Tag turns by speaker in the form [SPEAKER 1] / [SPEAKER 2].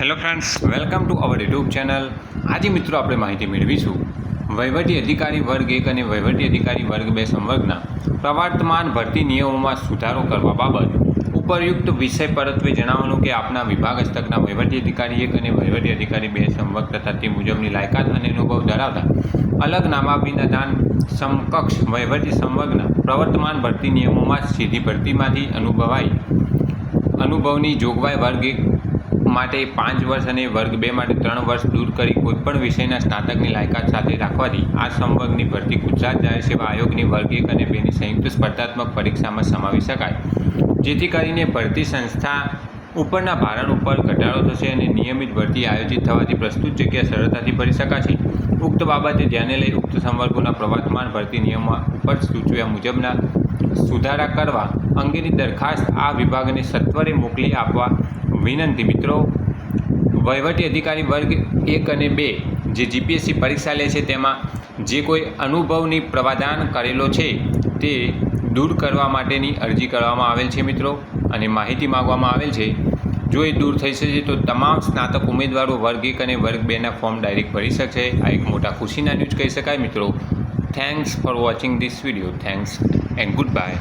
[SPEAKER 1] Hello friends, welcome to our YouTube channel. આજે મિત્રો આપણે માહિતી મેળવીશું વહીવટી અધિકારી વર્ગ 1 અને વહીવટી અધિકારી વર્ગ 2 સંવર્ગના પ્રવર્તમાન ભરતી નિયમોમાં સુધારો કરવા બાબત ઉપરયુક્ત વિષય પરત્વે જણાવવાનું કે આપના વિભાગ હસ્તકના વહીવટી અધિકારી 1 અને વહીવટી અધિકારી 2 સંવર્ગ તથા તે મુજબની લાયકાત અને અનુભવ ધરાવતા અલગ નામાભિધાન સમકક્ષ વહીવટી સંવર્ગના પ્રવર્તમાન ભરતી નિયમોમાં સીધી ભરતીમાંથી અનુભવની જોગવાઈ વર્ગ 1 માટે 5 વર્ષ અને વર્ગ 2 માટે 3 વર્ષ દૂર કરી કોઈપણ વિષયના સ્નાતકની લાયકાત સાથે રાખવાથી આ સંવર્ગની ભરતી ગુજરાત જાહેર સેવા આયોગની વર્ગ 1 અને 2ની સંયુક્ત સ્પર્ધાત્મક પરીક્ષામાં સમાવી શકાય, જેથી કરીને ભરતી સંસ્થા ઉપરના ભારણ ઉપર ઘટાડો થશે અને નિયમિત ભરતી આયોજિત થવાથી પ્રસ્તુત જગ્યા સરળતાથી ભરી શકાશે। ઉક્ત બાબતે ધ્યાને લઈ ઉક્ત સંવર્ગોના પ્રવર્તમાન ભરતી નિયમોમાં ઉપર સૂચવ્યા મુજબના સુધારા કરવા અંગેની દરખાસ્ત આ વિભાગને સત્વરે મોકલી આપવા વિનંતી। મિત્રો, વહીવટી અધિકારી વર્ગ 1 અને 2 જે જીપીએસસી પરીક્ષા લે છે તેમાં જે કોઈ અનુભવની પ્રાવધાન કરેલો છે તે દૂર કરવા માટેની અરજી કરવામાં આવેલ છે મિત્રો, અને માહિતી માગવામાં આવેલ છે। જો એ દૂર થઈ શકે તો તમામ સ્નાતક ઉમેદવારો વર્ગ 1 અને વર્ગ 2ના ફોર્મ ડાયરેક્ટ ભરી શકશે। આ એક મોટા ખુશીના ન્યૂઝ કહી શકાય મિત્રો। Thanks for watching this video. Thanks and good bye.